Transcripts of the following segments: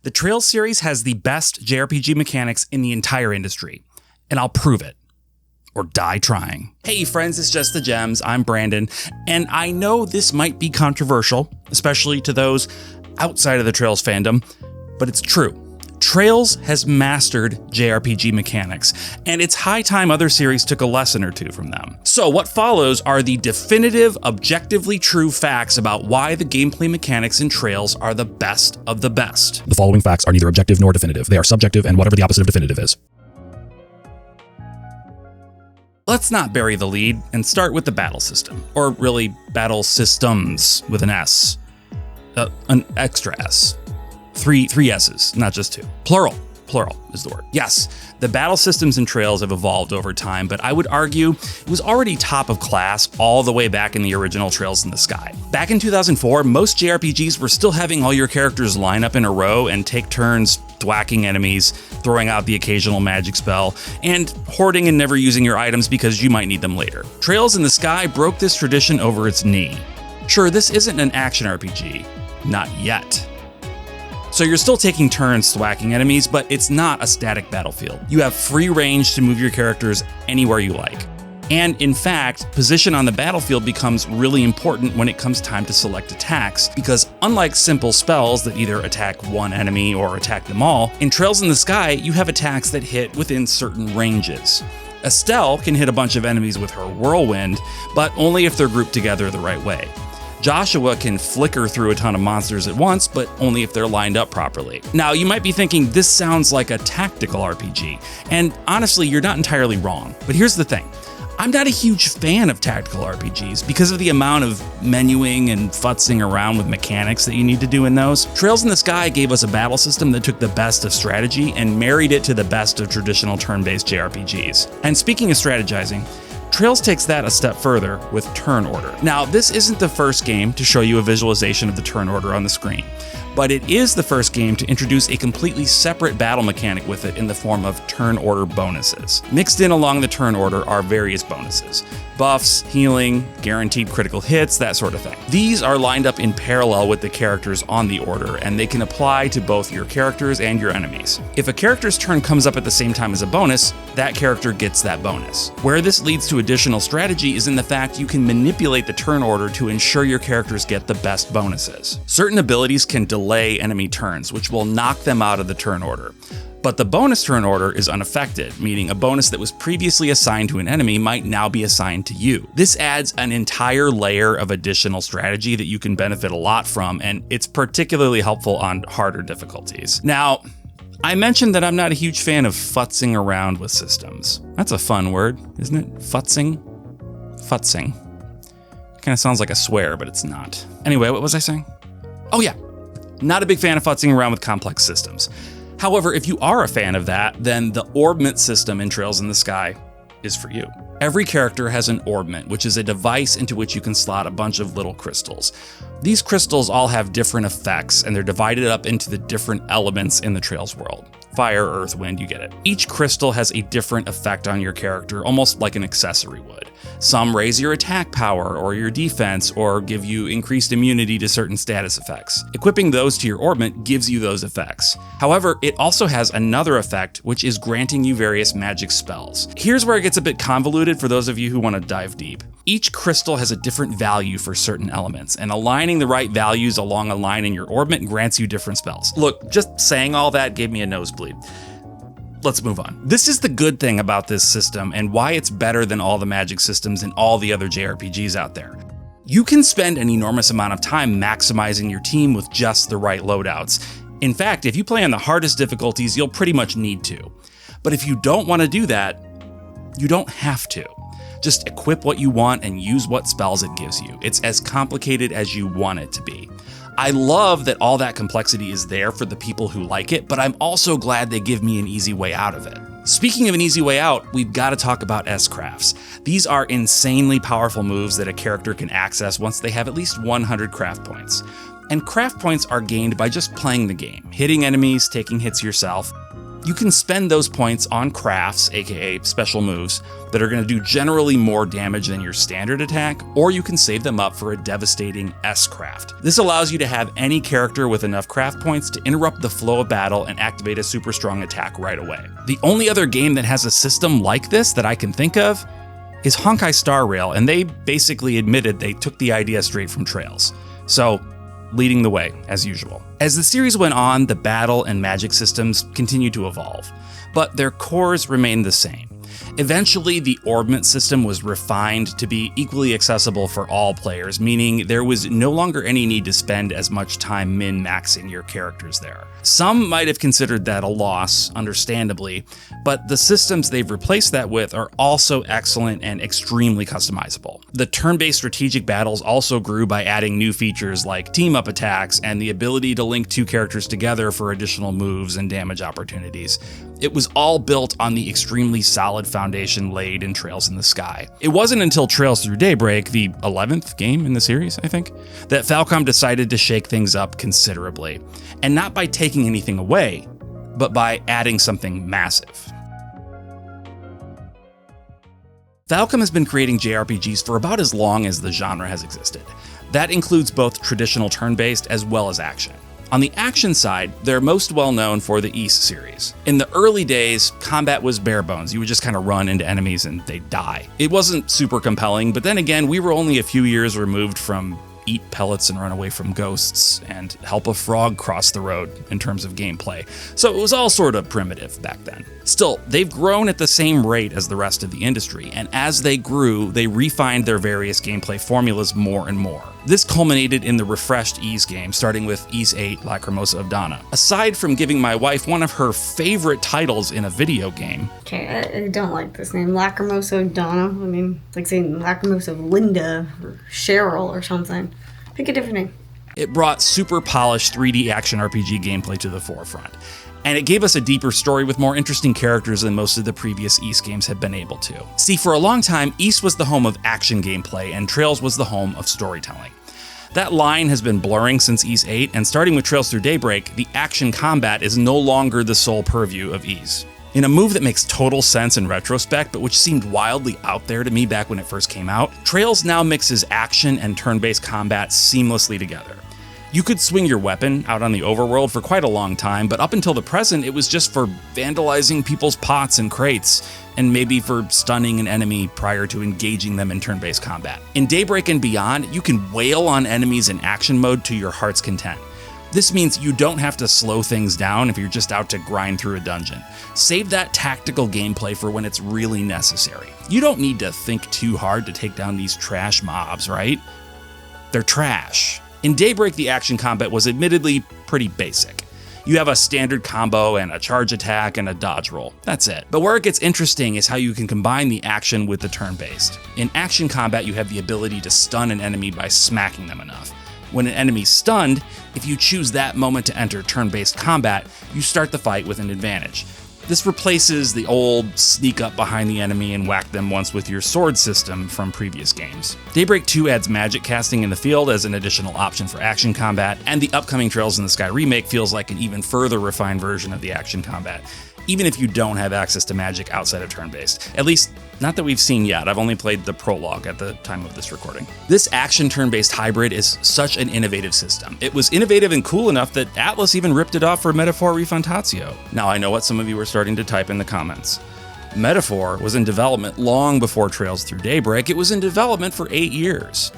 The Trails series has the best JRPG mechanics in the entire industry, and I'll prove it. Or die trying. Hey friends, it's Just the Gems, I'm Brandon, and I know this might be controversial, especially to those outside of the Trails fandom, but it's true. Trails has mastered JRPG mechanics, and it's high time other series took a lesson or two from them. So what follows are the definitive, objectively true facts about why the gameplay mechanics in Trails are the best of the best. The following facts are neither objective nor definitive. They are subjective and whatever the opposite of definitive is. Let's not bury the lead and start with the battle system, or really battle systems with an S. An extra S. Three S's, not just two. Plural is the word. Yes, the battle systems in Trails have evolved over time, but I would argue it was already top of class all the way back in the original Trails in the Sky. Back in 2004, most JRPGs were still having all your characters line up in a row and take turns thwacking enemies, throwing out the occasional magic spell, and hoarding and never using your items because you might need them later. Trails in the Sky broke this tradition over its knee. Sure, this isn't an action RPG. Not yet. So you're still taking turns thwacking enemies, but it's not a static battlefield. You have free range to move your characters anywhere you like. And in fact, position on the battlefield becomes really important when it comes time to select attacks, because unlike simple spells that either attack one enemy or attack them all, in Trails in the Sky, you have attacks that hit within certain ranges. Estelle can hit a bunch of enemies with her whirlwind, but only if they're grouped together the right way. Joshua can flicker through a ton of monsters at once, but only if they're lined up properly. Now, you might be thinking this sounds like a tactical RPG, and honestly, you're not entirely wrong. But here's the thing. I'm not a huge fan of tactical RPGs because of the amount of menuing and futzing around with mechanics that you need to do in those. Trails in the Sky gave us a battle system that took the best of strategy and married it to the best of traditional turn-based JRPGs. And speaking of strategizing, Trails takes that a step further with turn order. Now, this isn't the first game to show you a visualization of the turn order on the screen, but it is the first game to introduce a completely separate battle mechanic with it in the form of turn order bonuses. Mixed in along the turn order are various bonuses. Buffs, healing, guaranteed critical hits, that sort of thing. These are lined up in parallel with the characters on the order, and they can apply to both your characters and your enemies. If a character's turn comes up at the same time as a bonus, that character gets that bonus. Where this leads to additional strategy is in the fact you can manipulate the turn order to ensure your characters get the best bonuses. Certain abilities can delay enemy turns, which will knock them out of the turn order. But the bonus turn order is unaffected, meaning a bonus that was previously assigned to an enemy might now be assigned to you. This adds an entire layer of additional strategy that you can benefit a lot from, and it's particularly helpful on harder difficulties. Now, I mentioned that I'm not a huge fan of futzing around with systems. That's a fun word, isn't it? Futzing? Futzing. Kind of sounds like a swear, but it's not. Anyway, what was I saying? Oh yeah, not a big fan of futzing around with complex systems. However, if you are a fan of that, then the orbment system in Trails in the Sky is for you. Every character has an orbment, which is a device into which you can slot a bunch of little crystals. These crystals all have different effects, and they're divided up into the different elements in the Trails world. Fire, earth, wind, you get it. Each crystal has a different effect on your character, almost like an accessory would. Some raise your attack power or your defense, or give you increased immunity to certain status effects. Equipping those to your orbment gives you those effects. However, it also has another effect, which is granting you various magic spells. Here's where it gets a bit convoluted for those of you who want to dive deep. Each crystal has a different value for certain elements, and aligning the right values along a line in your orbment grants you different spells. Look, just saying all that gave me a nosebleed. Let's move on. This is the good thing about this system and why it's better than all the magic systems and all the other JRPGs out there. You can spend an enormous amount of time maximizing your team with just the right loadouts. In fact, if you play on the hardest difficulties, you'll pretty much need to. But if you don't want to do that, you don't have to. Just equip what you want and use what spells it gives you. It's as complicated as you want it to be. I love that all that complexity is there for the people who like it, but I'm also glad they give me an easy way out of it. Speaking of an easy way out, we've got to talk about S-crafts. These are insanely powerful moves that a character can access once they have at least 100 craft points. And craft points are gained by just playing the game, hitting enemies, taking hits yourself. You can spend those points on crafts, aka special moves, that are going to do generally more damage than your standard attack, or you can save them up for a devastating S-craft. This allows you to have any character with enough craft points to interrupt the flow of battle and activate a super strong attack right away. The only other game that has a system like this that I can think of is Honkai Star Rail, and they basically admitted they took the idea straight from Trails. So, leading the way, as usual. As the series went on, the battle and magic systems continued to evolve, but their cores remained the same. Eventually, the orbment system was refined to be equally accessible for all players, meaning there was no longer any need to spend as much time min-maxing your characters there. Some might have considered that a loss, understandably, but the systems they've replaced that with are also excellent and extremely customizable. The turn-based strategic battles also grew by adding new features like team-up attacks and the ability to link two characters together for additional moves and damage opportunities. It was all built on the extremely solid foundation laid in Trails in the Sky. It wasn't until Trails Through Daybreak, the 11th game in the series, I think, that Falcom decided to shake things up considerably. And not by taking anything away, but by adding something massive. Falcom has been creating JRPGs for about as long as the genre has existed. That includes both traditional turn-based as well as action. On the action side, they're most well known for the Ys series. In the early days, combat was bare bones. You would just kind of run into enemies and they'd die. It wasn't super compelling, but then again, we were only a few years removed from eat pellets and run away from ghosts and help a frog cross the road in terms of gameplay. So it was all sort of primitive back then. Still, they've grown at the same rate as the rest of the industry, and as they grew, they refined their various gameplay formulas more and more. This culminated in the refreshed Ys game, starting with Ys 8 Lacrimosa of Dana. Aside from giving my wife one of her favorite titles in a video game. Okay, I don't like this name. Lacrimosa of Dana. I mean, it's like saying Lacrimosa of Linda or Cheryl or something. Pick a different name. It brought super polished 3D action RPG gameplay to the forefront. And it gave us a deeper story with more interesting characters than most of the previous Ys games had been able to. See, for a long time, Ys was the home of action gameplay, and Trails was the home of storytelling. That line has been blurring since Ys 8, and starting with Trails Through Daybreak, the action combat is no longer the sole purview of Ys. In a move that makes total sense in retrospect, but which seemed wildly out there to me back when it first came out, Trails now mixes action and turn-based combat seamlessly together. You could swing your weapon out on the overworld for quite a long time, but up until the present, it was just for vandalizing people's pots and crates, and maybe for stunning an enemy prior to engaging them in turn-based combat. In Daybreak and beyond, you can wail on enemies in action mode to your heart's content. This means you don't have to slow things down if you're just out to grind through a dungeon. Save that tactical gameplay for when it's really necessary. You don't need to think too hard to take down these trash mobs, right? They're trash. In Daybreak, the action combat was admittedly pretty basic. You have a standard combo and a charge attack and a dodge roll. That's it. But where it gets interesting is how you can combine the action with the turn-based. In action combat, you have the ability to stun an enemy by smacking them enough. When an enemy's stunned, if you choose that moment to enter turn-based combat, you start the fight with an advantage. This replaces the old sneak up behind the enemy and whack them once with your sword system from previous games. Daybreak 2 adds magic casting in the field as an additional option for action combat, and the upcoming Trails in the Sky remake feels like an even further refined version of the action combat, even if you don't have access to magic outside of turn-based. At least, not that we've seen yet. I've only played the prologue at the time of this recording. This action turn-based hybrid is such an innovative system. It was innovative and cool enough that Atlas even ripped it off for Metaphor Refantatio. Now I know what some of you are starting to type in the comments. Metaphor was in development long before Trails Through Daybreak. It was in development for 8 years.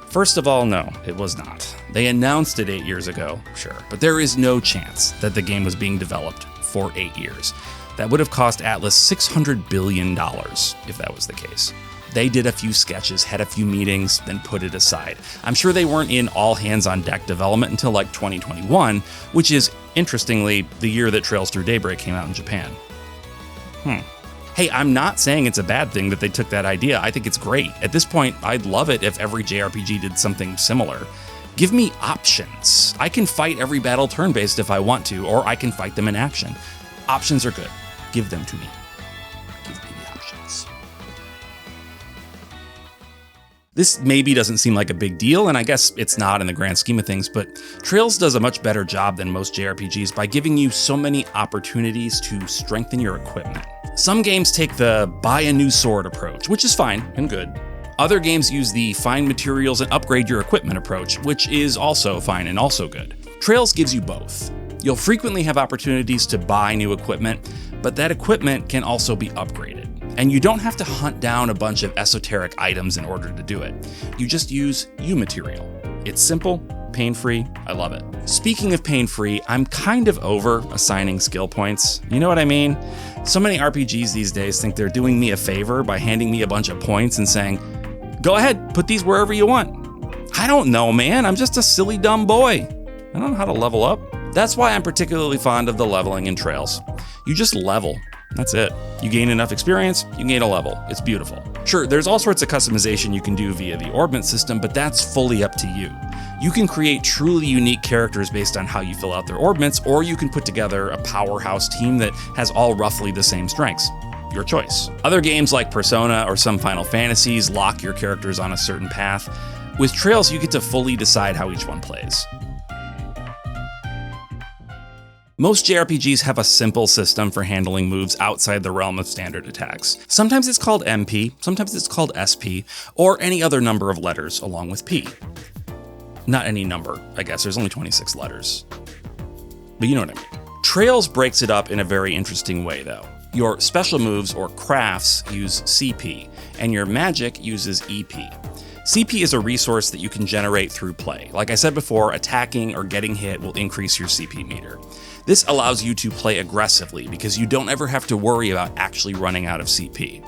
First of all, no, it was not. They announced it 8 years ago, sure, but there is no chance that the game was being developed for 8 years. That would have cost Atlas $600 billion if that was the case. They did a few sketches, had a few meetings, then put it aside. I'm sure they weren't in all hands on deck development until like 2021, which is, interestingly, the year that Trails Through Daybreak came out in Japan. Hey, I'm not saying it's a bad thing that they took that idea. I think it's great. At this point, I'd love it if every JRPG did something similar. Give me options. I can fight every battle turn-based if I want to, or I can fight them in action. Options are good. Give them to me. Give me the options. This maybe doesn't seem like a big deal, and I guess it's not in the grand scheme of things, but Trails does a much better job than most JRPGs by giving you so many opportunities to strengthen your equipment. Some games take the buy a new sword approach, which is fine and good. Other games use the find materials and upgrade your equipment approach, which is also fine and also good. Trails gives you both. You'll frequently have opportunities to buy new equipment, but that equipment can also be upgraded. And you don't have to hunt down a bunch of esoteric items in order to do it. You just use U material. It's simple, pain-free, I love it. Speaking of pain-free, I'm kind of over assigning skill points. You know what I mean? So many RPGs these days think they're doing me a favor by handing me a bunch of points and saying, go ahead, put these wherever you want. I don't know, man. I'm just a silly, dumb boy. I don't know how to level up. That's why I'm particularly fond of the leveling in Trails. You just level. That's it. You gain enough experience, you gain a level. It's beautiful. Sure, there's all sorts of customization you can do via the orbment system, but that's fully up to you. You can create truly unique characters based on how you fill out their orbments, or you can put together a powerhouse team that has all roughly the same strengths. Your choice. Other games like Persona or some Final Fantasies lock your characters on a certain path. With Trails, you get to fully decide how each one plays. Most JRPGs have a simple system for handling moves outside the realm of standard attacks. Sometimes it's called MP, sometimes it's called SP, or any other number of letters along with P. Not any number, I guess, there's only 26 letters. But you know what I mean. Trails breaks it up in a very interesting way though. Your special moves or crafts use CP, and your magic uses EP. CP is a resource that you can generate through play. Like I said before, attacking or getting hit will increase your CP meter. This allows you to play aggressively because you don't ever have to worry about actually running out of CP.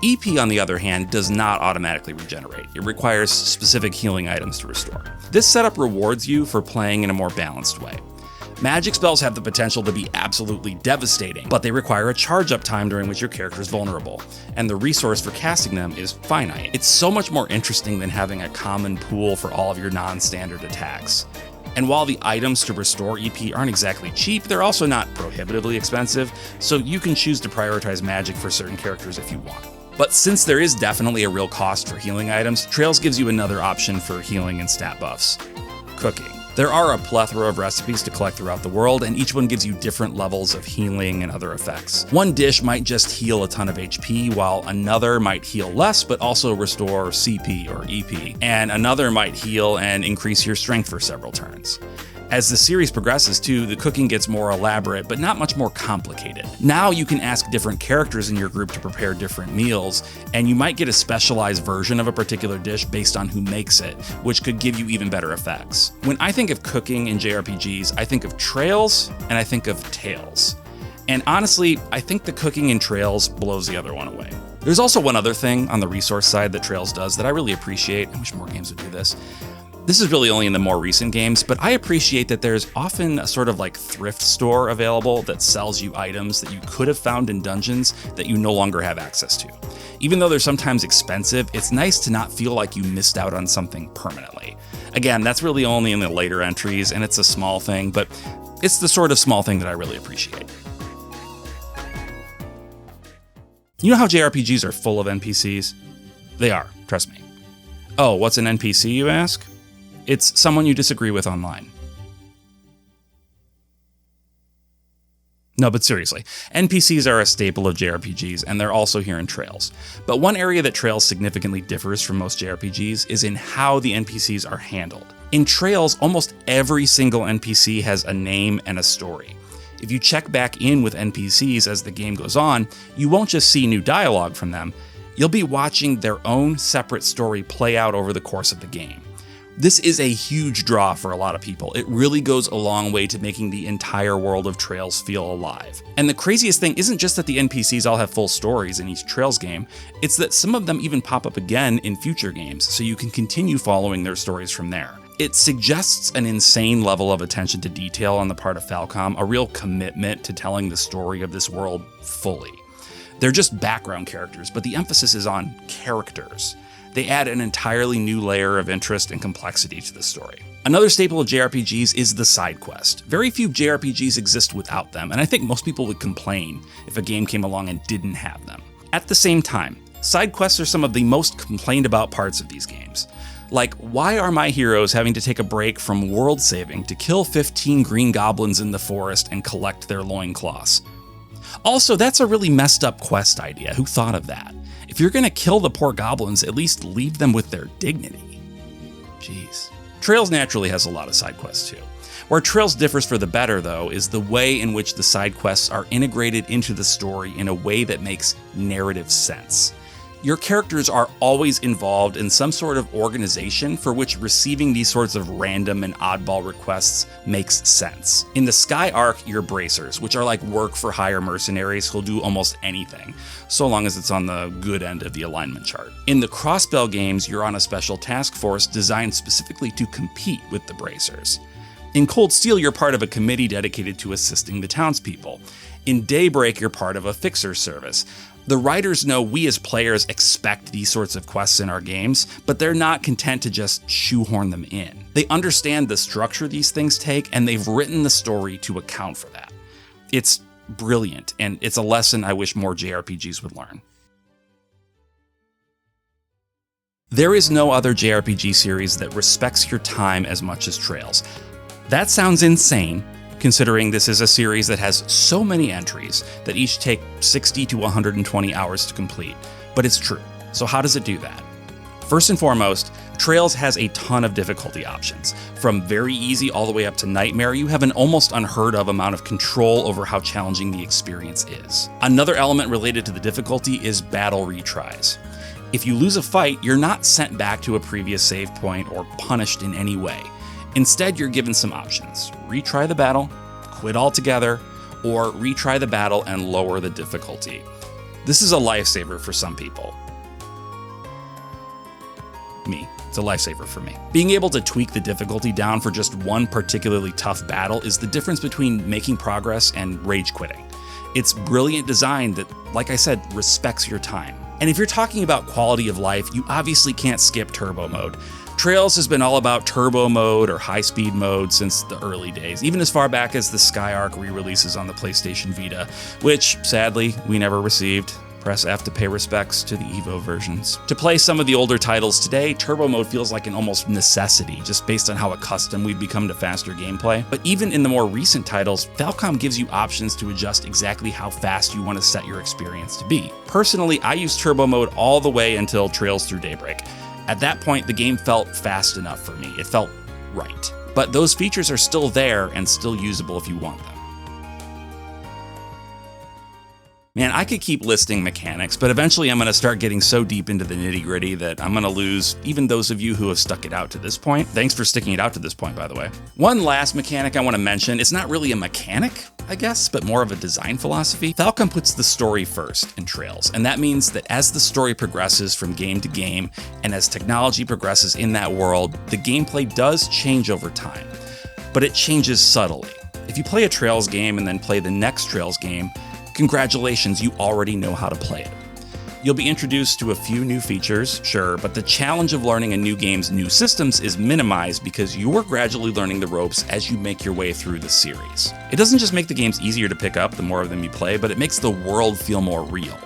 EP, on the other hand, does not automatically regenerate. It requires specific healing items to restore. This setup rewards you for playing in a more balanced way. Magic spells have the potential to be absolutely devastating, but they require a charge-up time during which your character is vulnerable, and the resource for casting them is finite. It's so much more interesting than having a common pool for all of your non-standard attacks. And while the items to restore EP aren't exactly cheap, they're also not prohibitively expensive, so you can choose to prioritize magic for certain characters if you want. But since there is definitely a real cost for healing items, Trails gives you another option for healing and stat buffs: cooking. There are a plethora of recipes to collect throughout the world, and each one gives you different levels of healing and other effects. One dish might just heal a ton of HP, while another might heal less but also restore CP or EP, and another might heal and increase your strength for several turns. As the series progresses too, the cooking gets more elaborate, but not much more complicated. Now you can ask different characters in your group to prepare different meals, and you might get a specialized version of a particular dish based on who makes it, which could give you even better effects. When I think of cooking in JRPGs, I think of Trails, and I think of Tales. And honestly, I think the cooking in Trails blows the other one away. There's also one other thing on the resource side that Trails does that I really appreciate. I wish more games would do this. This is really only in the more recent games, but I appreciate that there's often a sort of like thrift store available that sells you items that you could have found in dungeons that you no longer have access to. Even though they're sometimes expensive, it's nice to not feel like you missed out on something permanently. Again, that's really only in the later entries, and it's a small thing, but it's the sort of small thing that I really appreciate. You know how JRPGs are full of NPCs? They are, trust me. Oh, what's an NPC, you ask? It's someone you disagree with online. No, but seriously, NPCs are a staple of JRPGs, and they're also here in Trails. But one area that Trails significantly differs from most JRPGs is in how the NPCs are handled. In Trails, almost every single NPC has a name and a story. If you check back in with NPCs as the game goes on, you won't just see new dialogue from them, you'll be watching their own separate story play out over the course of the game. This is a huge draw for a lot of people. It really goes a long way to making the entire world of Trails feel alive. And the craziest thing isn't just that the NPCs all have full stories in each Trails game, it's that some of them even pop up again in future games, so you can continue following their stories from there. It suggests an insane level of attention to detail on the part of Falcom, a real commitment to telling the story of this world fully. They're just background characters, but the emphasis is on characters. They add an entirely new layer of interest and complexity to the story. Another staple of JRPGs is the side quest. Very few JRPGs exist without them, and I think most people would complain if a game came along and didn't have them. At the same time, Side quests are some of the most complained about parts of these games. Like, why are my heroes having to take a break from world saving to kill 15 green goblins in the forest and collect their loincloths? Also, that's a really messed up quest idea. Who thought of that? If you're gonna kill the poor goblins, at least leave them with their dignity. Jeez. Trails naturally has a lot of side quests too. Where Trails differs for the better, though, is the way in which the side quests are integrated into the story in a way that makes narrative sense. Your characters are always involved in some sort of organization for which receiving these sorts of random and oddball requests makes sense. In the Sky arc, you're bracers, which are like work-for-hire mercenaries who'll do almost anything, so long as it's on the good end of the alignment chart. In the Crossbell games, you're on a special task force designed specifically to compete with the bracers. In Cold Steel, you're part of a committee dedicated to assisting the townspeople. In Daybreak, you're part of a fixer service. The writers know we as players expect these sorts of quests in our games, but they're not content to just shoehorn them in. They understand the structure these things take, and they've written the story to account for that. It's brilliant, and it's a lesson I wish more JRPGs would learn. There is no other JRPG series that respects your time as much as Trails. That sounds insane, considering this is a series that has so many entries that each take 60 to 120 hours to complete. But it's true. So how does it do that? First and foremost, Trails has a ton of difficulty options. From very easy all the way up to nightmare, you have an almost unheard of amount of control over how challenging the experience is. Another element related to the difficulty is battle retries. If you lose a fight, you're not sent back to a previous save point or punished in any way. Instead, you're given some options. Retry the battle, quit altogether, or retry the battle and lower the difficulty. This is a lifesaver for some people. Me. It's a lifesaver for me. Being able to tweak the difficulty down for just one particularly tough battle is the difference between making progress and rage quitting. It's brilliant design that, like I said, respects your time. And if you're talking about quality of life, you obviously can't skip turbo mode. Trails has been all about turbo mode or high-speed mode since the early days, even as far back as the Sky Arc re-releases on the PlayStation Vita, which, sadly, we never received. Press F to pay respects to the Evo versions. To play some of the older titles today, turbo mode feels like an almost necessity, just based on how accustomed we've become to faster gameplay. But even in the more recent titles, Falcom gives you options to adjust exactly how fast you want to set your experience to be. Personally, I use turbo mode all the way until Trails through Daybreak. At that point, the game felt fast enough for me. It felt right. But those features are still there and still usable if you want them. Man, I could keep listing mechanics, but eventually I'm going to start getting so deep into the nitty-gritty that I'm going to lose even those of you who have stuck it out to this point. Thanks for sticking it out to this point, by the way. One last mechanic I want to mention. It's not really a mechanic, I guess, but more of a design philosophy. Falcom puts the story first in Trails, and that means that as the story progresses from game to game, and as technology progresses in that world, the gameplay does change over time, but it changes subtly. If you play a Trails game and then play the next Trails game, congratulations, you already know how to play it. You'll be introduced to a few new features, sure, but the challenge of learning a new game's new systems is minimized because you're gradually learning the ropes as you make your way through the series. It doesn't just make the games easier to pick up the more of them you play, but it makes the world feel more real.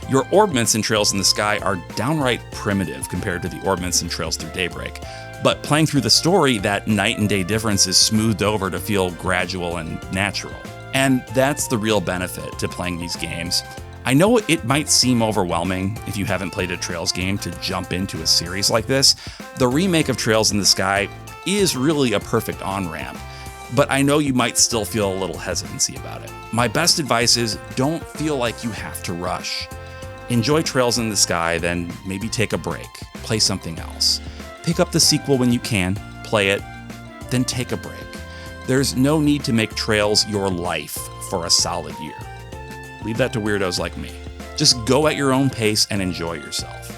Your orbments in Trails in the Sky are downright primitive compared to the orbments in Trails through Daybreak. But playing through the story, that night and day difference is smoothed over to feel gradual and natural. And that's the real benefit to playing these games. I know it might seem overwhelming if you haven't played a Trails game to jump into a series like this. The remake of Trails in the Sky is really a perfect on-ramp, but I know you might still feel a little hesitancy about it. My best advice is don't feel like you have to rush. Enjoy Trails in the Sky, then maybe take a break, play something else. Pick up the sequel when you can, play it, then take a break. There's no need to make Trails your life for a solid year. Leave that to weirdos like me. Just go at your own pace and enjoy yourself.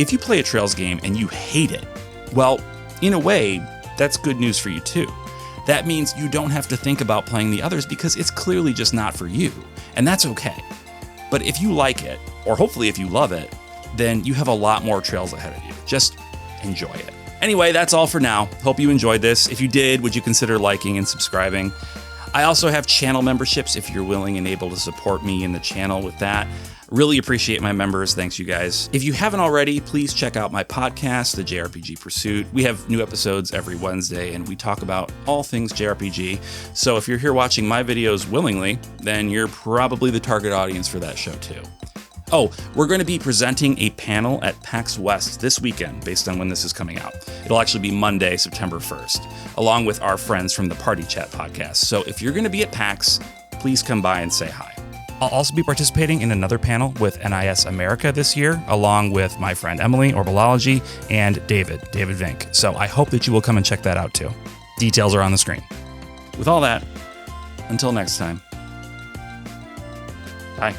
If you play a Trails game and you hate it, well, in a way, that's good news for you too. That means you don't have to think about playing the others because it's clearly just not for you, and that's okay. But if you like it, or hopefully if you love it, then you have a lot more Trails ahead of you. Just enjoy it. Anyway, that's all for now. Hope you enjoyed this. If you did, would you consider liking and subscribing? I also have channel memberships if you're willing and able to support me in the channel with that. Really appreciate my members. Thanks, you guys. If you haven't already, please check out my podcast, the JRPG Pursuit. We have new episodes every Wednesday, and we talk about all things JRPG. So if you're here watching my videos willingly, then you're probably the target audience for that show too. Oh, we're going to be presenting a panel at PAX West this weekend, based on when this is coming out. It'll actually be Monday, September 1st, along with our friends from the Party Chat podcast. So if you're going to be at PAX, please come by and say hi. I'll also be participating in another panel with NIS America this year, along with my friend Emily, Orbalology, and David Vink. So I hope that you will come and check that out too. Details are on the screen. With all that, until next time, bye.